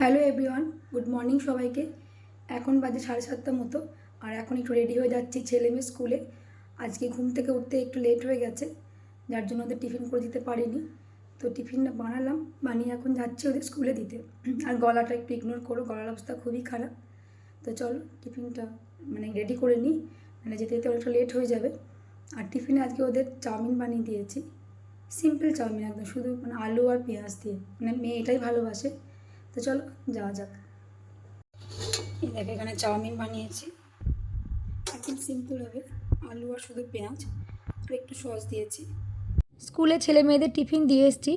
Hello everyone, good morning সবাইকে। এখন বাজে 7:30 মতো, আর এখন একটু রেডি হয়ে যাচ্ছি ছেলে মেয়ে স্কুলে। আজকে ঘুম থেকে উঠতে একটু লেট হয়ে গেছে, যার জন্য ওদের টিফিন করে দিতে পারিনি। তো টিফিনটা বানালাম, বানিয়ে এখন যাচ্ছি ওদের স্কুলে দিতে। আর গলাটা একটু ইগনোর করো, গলার অবস্থা খুবই খারাপ। তো চলো টিফিনটা রেডি করে নিই, যেতে যেতে অনেকটা লেট হয়ে যাবে। আর টিফিনে আজকে ওদের চাউমিন বানিয়ে দিয়েছি, সিম্পল চাউমিন একদম, শুধু আলু আর পেঁয়াজ দিয়ে। মেয়ে এটাই ভালোবাসে। তো চলো যাওয়া যাক। এই দেখো এখানে চাউমিন বানিয়েছি, একদম সিম্পল হবে, আলু আর শুধু পেঁয়াজ আর একটু সস দিয়েছি। স্কুলে ছেলে মেয়েদের টিফিন দিয়ে এসেছি,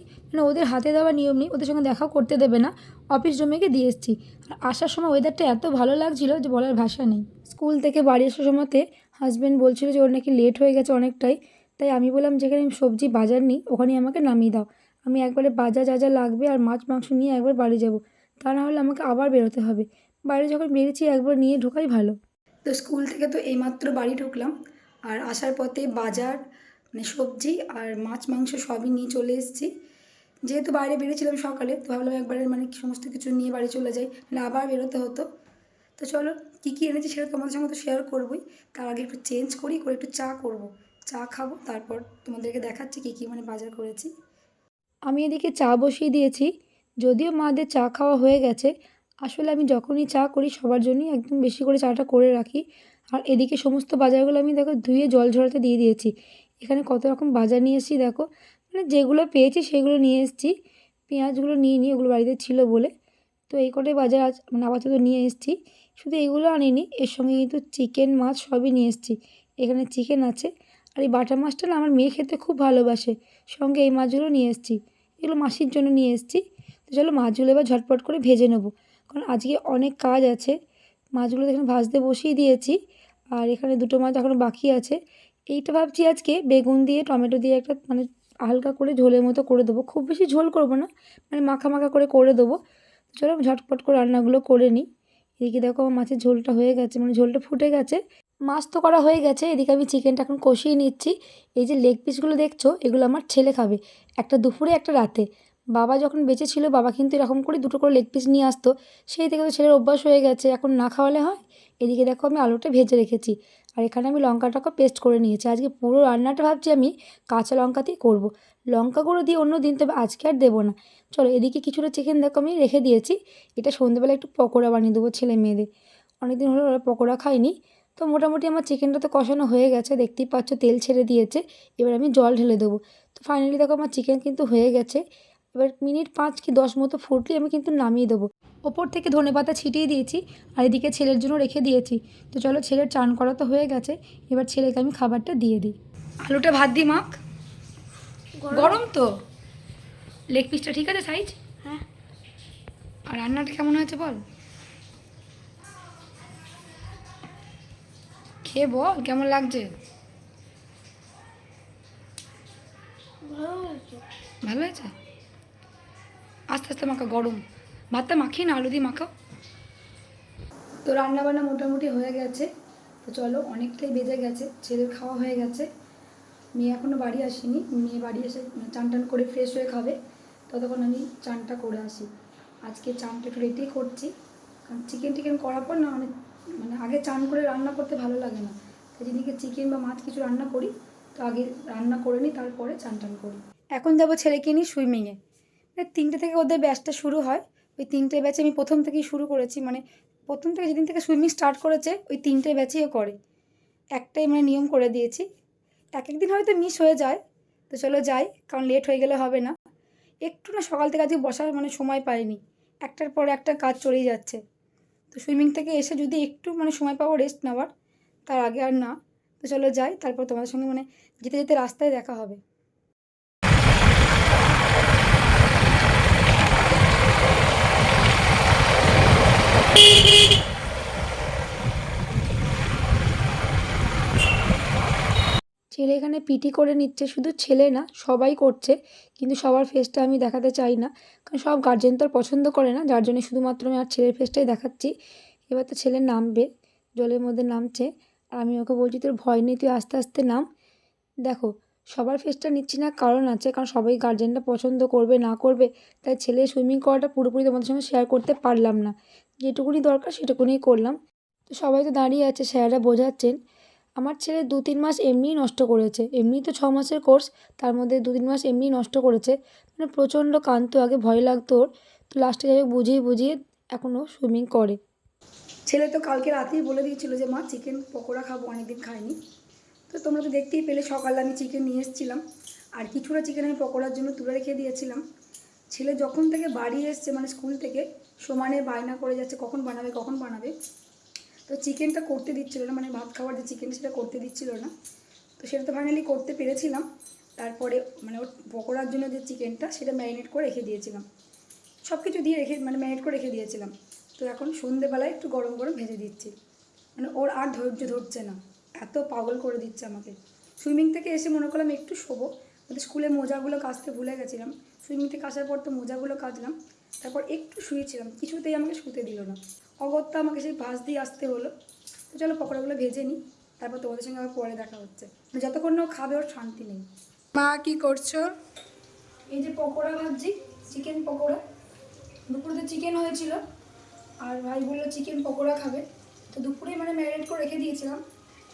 ওদের হাতে দেওয়া নিয়ম নেই, ওদের সঙ্গে দেখাও করতে দেবে না, অফিস রুমে গিয়ে দিয়ে এসেছি। আর আসার সময় ওয়েদারটা এত ভালো লাগছিল যে বলার ভাষা নেই। স্কুল থেকে বাড়ি আসার সময়তে হাজব্যান্ড বলছিল যে ওর নাকি লেট হয়ে গেছে অনেকটাই। তাই আমি বললাম যেখানে আমি সবজি বাজার নিই ওখানে আমাকে নামিয়ে দাও, আমি একবারে বাজার যা যা লাগবে আর মাছ মাংস নিয়ে একবার বাড়ি যাব, তা না হলে আমাকে আবার বেরোতে হবে। বাইরে যখন বেরিয়েছি একবার নিয়ে ঢোকাই ভালো। তো স্কুল থেকে তো এইমাত্র বাড়ি ঢুকলাম, আর আসার পথে বাজার সবজি আর মাছ মাংস সবই নিয়ে চলে এসেছি। যেহেতু বাইরে বেরিয়েছিলাম সকালে, তো ভাবলাম একবারে সমস্ত কিছু নিয়ে বাড়ি চলে যাই, আবার বেরোতে হতো। তো চলো কী কী এনেছি সেটা তোমাদের সঙ্গে তো শেয়ার করবোই। তার আগে একটু চেঞ্জ করে একটু চা করব, চা খাবো, তারপর তোমাদেরকে দেখাচ্ছি কী কী বাজার করেছি। আমি এদিকে চা বসিয়ে দিয়েছি, যদিও মাদের চা খাওয়া হয়ে গেছে। আসলে আমি যখনই চা করি সবার জন্যই একদম বেশি করে চাটা করে রাখি। আর এদিকে সমস্ত বাজারগুলো আমি দেখো ধুয়ে জল ঝরাতে দিয়ে দিয়েছি। এখানে কত রকম বাজার নিয়ে এসেছি দেখো, যেগুলো পেয়েছি সেগুলো নিয়ে এসেছি। পেঁয়াজগুলো নিয়ে নিই, ওগুলো বাড়িতে ছিল বলে। তো এই কটাই বাজার আজ আপাতত নিয়ে এসেছি। শুধু এগুলো আনিনি, এর সঙ্গে কিন্তু চিকেন মাছ সবই নিয়ে এসেছি। এখানে চিকেন আছে, আর এই বাটা মাছটা না আমার মেয়ে খেতে খুব ভালোবাসে, সঙ্গে এই মাছগুলো নিয়ে এসেছি। এগুলো মাসির জন্য নিয়ে এসেছি। তো চলো মাছগুলো এবার ঝটপট করে ভেজে নেবো, কারণ আজকে অনেক কাজ আছে। মাছগুলো এখানে ভাজতে বসিয়ে দিয়েছি, আর এখানে দুটো মাছ এখনও বাকি আছে। এইটা ভাবছি আজকে বেগুন দিয়ে টমেটো দিয়ে একটা হালকা করে ঝোলের মতো করে দেবো, খুব বেশি ঝোল করব না, মাখা মাখা করে দেবো। চলো ঝটপট করে রান্নাগুলো করে নিই। এদিকে দেখো আমার মাছের ঝোলটা হয়ে গেছে, ঝোলটা ফুটে গেছে। মাছ তো করা হয়ে গেছে, এদিকে আমি চিকেনটা এখন কষিয়ে নিচ্ছি। এই যে লেগ পিসগুলো দেখছো, এগুলো আমার ছেলে খাবে, একটা দুপুরে একটা রাতে। বাবা যখন বেঁচে ছিল বাবা কিন্তু এরকম করে দুটো করে লেগ পিস নিয়ে আসতো, সেই থেকে তো ছেলের অভ্যাস হয়ে গেছে, এখন না খাওয়ালে হয়। এদিকে দেখো আমি আলুটা ভেজে রেখেছি, আর এখানে আমি লঙ্কাটাকে পেস্ট করে নিয়েছি। আজকে পুরো রান্নাটা ভাবছি আমি কাঁচা লঙ্কাতেই করব, লঙ্কা গুঁড়ো দিয়ে অন্য দিন, তবে আজকে আর দেবো না। চলো এদিকে কিছুটা চিকেন দেখো আমি রেখে দিয়েছি, এটা সন্ধ্যেবেলা একটু পকোড়া বানিয়ে দেবো ছেলে মেয়েদের, অনেকদিন হলো ওরা পকোড়া খায়নি। তো মোটামুটি আমার চিকেনটা তো কষানো হয়ে গেছে, দেখতেই পাচ্ছ তেল ছেড়ে দিয়েছে। এবার আমি জল ঢেলে দেবো। তো ফাইনালি দেখো আমার চিকেন কিন্তু হয়ে গেছে। এবার মিনিট 5 কি 10 মতো ফুটলে আমি কিন্তু নামিয়ে দেবো। ওপর থেকে ধনেপাতা ছিটিয়ে দিয়েছি, আর এদিকে ছেলের জন্য রেখে দিয়েছি। তো চলো ছেলের চান করা তো হয়ে গেছে, এবার ছেলেকে আমি খাবারটা দিয়ে দিই। আলুটা ভাত দিই মাখ, গরম তো। লেগ পিসটা ঠিক আছে সাইজ? হ্যাঁ। আর রান্নাটা কেমন হয়েছে বল, খেয়ে বল কেমন লাগছে। ভালো হয়েছে, আস্তে আস্তে মাখা, গরম ভাতটা মাখিয়ে না আলু দিয়ে মাখাও। তো রান্নাবান্না মোটামুটি হয়ে গেছে। তো চলো অনেকটাই বেজে গেছে, ছেলের খাওয়া হয়ে গেছে, মেয়ে এখনও বাড়ি আসেনি। মেয়ে বাড়ি এসে চান টান করে ফ্রেশ হয়ে খাবে, ততক্ষণ আমি চানটা করে আসি। আজকে চানটা একটু লেটেই করছি, কারণ চিকেন টিকেন করার পর না অনেক আগে চান করে রান্না করতে ভালো লাগে না। তাই যেদিকে চিকেন বা মাছ কিছু রান্না করি, তো আগে রান্না করে নিই, তারপরে চান টান করি। এখন যাবো ছেলেকে নিই সুইমিংয়ে, 3টে থেকে ওদের ব্যাচটা শুরু হয়। ওই 3টে ব্যাচে আমি প্রথম থেকেই শুরু করেছি, প্রথম থেকে যেদিন থেকে সুইমিং স্টার্ট করেছে ওই 3টে ব্যাচেও করে। একটাই নিয়ম করে দিয়েছি, এক একদিন হয়তো মিস হয়ে যায়। তো চলো যাই, কারণ লেট হয়ে গেলে হবে না। একটু না সকাল থেকে আজকে বসার সময় পাইনি, একটার পর একটা কাজ চলেই যাচ্ছে। তো সুইমিং থেকে এসে যদি একটু সময় পাবো রেস্ট নেওয়ার, তার আগে আর না। তো চলো যাই, তারপর তোমাদের সঙ্গে যেতে যেতে রাস্তায় দেখা হবে। ছেলে এখানে পিটি করে নিচ্ছে, শুধু ছেলে না সবাই করছে, কিন্তু সবার ফেসটা আমি দেখাতে চাই না, কারণ সব গার্জেন তো আর পছন্দ করে না, যার জন্য শুধুমাত্র আমি আর ছেলের ফেসটাই দেখাচ্ছি। এবার তো ছেলে নামবে, জলের মধ্যে নামছে, আর আমি ওকে বলছি তোর ভয় নেই, তুই আস্তে আস্তে নাম। দেখো সবার ফেসটা নিচ্ছি না, কারণ আছে, কারণ সবাই গার্জেনরা পছন্দ করবে না করবে, তাই ছেলে সুইমিং করাটা পুরোপুরি তোমাদের সঙ্গে শেয়ার করতে পারলাম না। যেটুকুনি দরকার সেটুকুনিই করলাম। তো সবাই তো দাঁড়িয়ে আছে, স্যাররা বোঝাচ্ছেন। আমার ছেলে 2-3 মাস এমনিই নষ্ট করেছে, এমনিই তো 6 মাসের কোর্স, তার মধ্যে 2-3 মাস এমনিই নষ্ট করেছে। মানে প্রচণ্ড কাঁদতো, আগে ভয় লাগতো ওর, তো লাস্টে যাই হোক বুঝিয়ে বুঝিয়ে এখনও সুইমিং করে। ছেলে তো কালকে রাতেই বলে দিয়েছিল যে মা চিকেন পকোড়া খাবো, অনেকদিন খাইনি। তো তোমরা তো দেখতেই পেলে, সকালে আমি চিকেন নিয়ে এসেছিলাম, আর কিছুটা চিকেন আমি পকোড়ার জন্য তুলে রেখে দিয়েছিলাম। ছেলে যখন থেকে বাড়ি এসছে, মানে স্কুল থেকে, সমানে বায়না করে যাচ্ছে কখন বানাবে কখন বানাবে। তো চিকেনটা করতে দিচ্ছিল না, মানে ভাত খাওয়ার যে চিকেন সেটা করতে দিচ্ছিল না। তো সেটা তো ফাইনালি করতে পেরেছিলাম। তারপরে মানে ওর পকোড়ার জন্য যে চিকেনটা সেটা ম্যারিনেট করে রেখে দিয়েছিলাম, সব কিছু দিয়ে রেখে মানে ম্যারিনেট করে রেখে দিয়েছিলাম। তো এখন সন্ধেবেলায় একটু গরম গরম ভেজে দিচ্ছি। মানে ওর আর ধৈর্য ধরছে না, এত পাগল করে দিচ্ছে আমাকে। সুইমিং থেকে এসে মনে করলাম একটু শোবো, ওদের স্কুলে মোজাগুলো কাচতে ভুলে গেছিলাম। সুইমিং থেকে আসার পর তো মোজাগুলো কাচলাম, তারপর একটু শুয়েছিলাম, কিছুতেই আমাকে শুতে দিল না। অগত্যা আমাকে সেই ভাঁজ দিয়ে আসতে হলো। তো চলো পকোড়াগুলো ভেজে নিই, তারপর তোমাদের সঙ্গে আবার পরে দেখা হচ্ছে। যতক্ষণ না ও খাবে ওর শান্তি নেই। মা কি করছো? এই যে পকোড়া ভাজছি, চিকেন পকোড়া। দুপুরে তো চিকেন হয়েছিল, আর ভাই বললো চিকেন পকোড়া খাবে, তো দুপুরেই মানে ম্যারিনেট করে রেখে দিয়েছিলাম।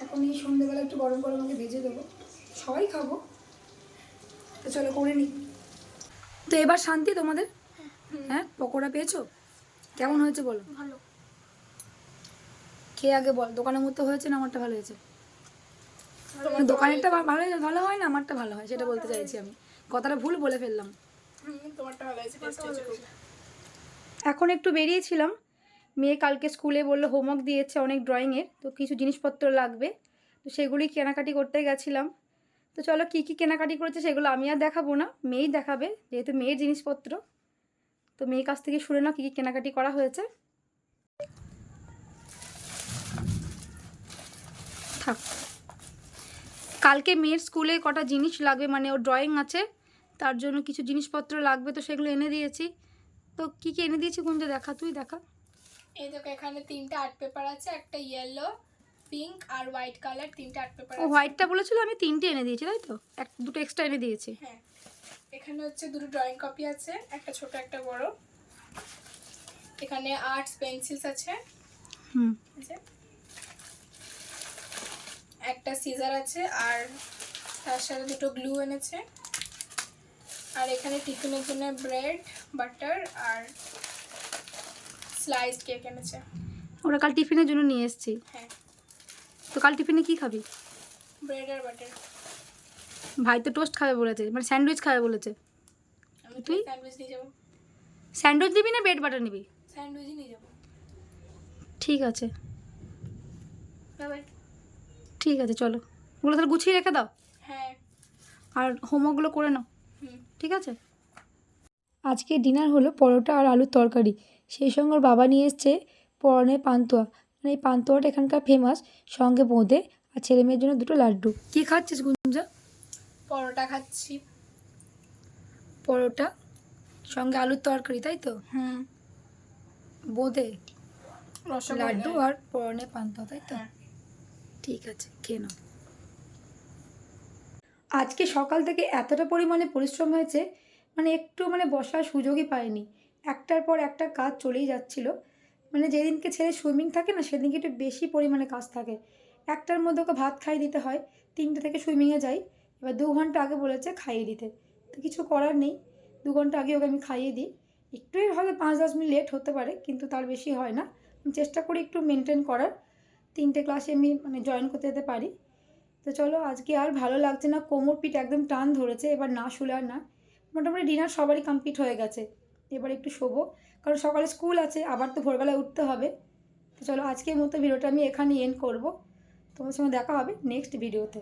এখন এই সন্ধ্যেবেলা একটু গরম গরম আমাকে ভেজে দেবো, সবাই খাবো। তো চলো করে নিই। তো এবার শান্তি তোমাদের? হ্যাঁ, পকোড়া পেয়েছো? কেমন হয়েছে বলো? ভালো। খেয়ে আগে বল, দোকানের মতো হয়েছে না আমারটা ভালো হয়েছে? দোকানেরটা ভালো ভালো হয় না আমারটা ভালো হয়, সেটা বলতে চাইছি আমি। কথাটা ভুল বলে ফেললাম। তোমারটা ভালো হয়েছে, টেস্ট হয়েছে খুব। এখন একটু বেরিয়েছিলাম, মেয়ে কালকে স্কুলে বললো হোমওয়ার্ক দিয়েছে অনেক ড্রয়িংয়ের, তো কিছু জিনিসপত্র লাগবে, তো সেগুলি কেনাকাটি করতে গেছিলাম। তো চলো কী কী কেনাকাটি করেছে সেগুলো আমি আর দেখাবো না, মেয়েই দেখাবে, যেহেতু মেয়ের জিনিসপত্র। তো মেয়ের কাছ থেকে শুনে নাও কী কী কেনাকাটি করা হয়েছে। থাক, কালকে মেয়ের স্কুলে কটা জিনিস লাগবে, মানে ওর ড্রয়িং আছে, তার জন্য কিছু জিনিসপত্র লাগবে, তো সেগুলো এনে দিয়েছি। তো কী কী এনে দিয়েছি কোনটা দেখা, তুই দেখা। এই দেখো, এখানে 3টে আর্ট পেপার আছে, একটা ইয়েলো, পিঙ্ক আর হোয়াইট কালার, 3টে আর্ট পেপার ও আছে। হোয়াইটটা বলেছিল, আমি 3টে এনে দিয়েছি, তাই তো? দুটো এক্সট্রা এনে দিয়েছি। হ্যাঁ, এখানে হচ্ছে 2টো ড্রয়িং কপি আছে, একটা ছোট একটা বড়। এখানে আর্টস পেন্সিলস আছে, এই যে একটা সিজার আছে, আর তার সাথে 2টো গ্লু এনেছে। আর এখানে টিফিনের জন্য ব্রেড, বাটার আর স্লাইসড কেক এনেছে। ওরা কাল টিফিনের জন্য নিয়ে এসেছি। হ্যাঁ, তো কাল টিফিনে কি খাবি? ব্রেড আর বাটার। ভাই তো টোস্ট খাবে বলেছে, মানে স্যান্ডউইচ খাবে বলেছে। আমি তুই স্যান্ডউইচ নিয়ে যাবো। স্যান্ডউইচ নিবি না ব্রেড বাটার নিবি? স্যান্ডউইচই নিয়ে যাবো। ঠিক আছে, বাই বাই। ঠিক আছে, চলো ওগুলো তাহলে গুছিয়ে রেখে দাও, হ্যাঁ। আর হোমওয়ার্কগুলো করে নাও। হুম। ঠিক আছে। আজকে ডিনার হলো পরোটা আর আলুর তরকারি, সেই সঙ্গে ওর বাবা নিয়ে এসছে পরনের পান্তুয়া, মানে এই পান্তুয়াটা এখানকার ফেমাস, সঙ্গে বোঁদে, আর ছেলে মেয়ের জন্য 2টো লাড্ডু। কী খাচ্ছিস গুঞ্জা? পরোটা খাচ্ছি। পরোটা সঙ্গে আলুর তরকারি, তাই তো? বোঁদে, লাড্ডু আর পরনের পান্তুয়া, তাই তো? ঠিক আছে, খেয়ে নাও। আজকে সকাল থেকে এতটা পরিমাণে পরিশ্রম হয়েছে, মানে একটু মানে বসার সুযোগই পাইনি, একটার পর একটা কাজ চলেই যাচ্ছিল। মানে যেদিনকে ছেলে সুইমিং থাকে না, সেদিনকে একটু বেশি পরিমাণে কাজ থাকে। একটার মধ্যে ওকে ভাত খাইয়ে দিতে হয়, 3টে থেকে সুইমিংয়ে যাই, এবার 2 ঘন্টা আগে বলেছে খাইয়ে দিতে, তো কিছু করার নেই, 2 ঘন্টা আগে ওকে আমি খাইয়ে দিই। একটুই হবে 5-10 মিনিট লেট হতে পারে, কিন্তু তার বেশি হয় না। আমি চেষ্টা করি একটু মেনটেন করার, 3টে ক্লাসে আমি মানে জয়েন করতে যেতে পারি। তো চলো, আজকে আর ভালো লাগছে না, কোমর পিঠ একদম টান ধরেছে, এবার না শুলে আর না। মোটামুটি ডিনার সবারই কমপ্লিট হয়ে গেছে, এবার একটু শোবো, কারণ সকালে স্কুল আছে, আবার তো ভোরবেলায় উঠতে হবে। তো চলো, আজকের মতো ভিডিওটা আমি এখানেই এন্ড করবো, তোমার সঙ্গে দেখা হবে নেক্সট ভিডিওতে।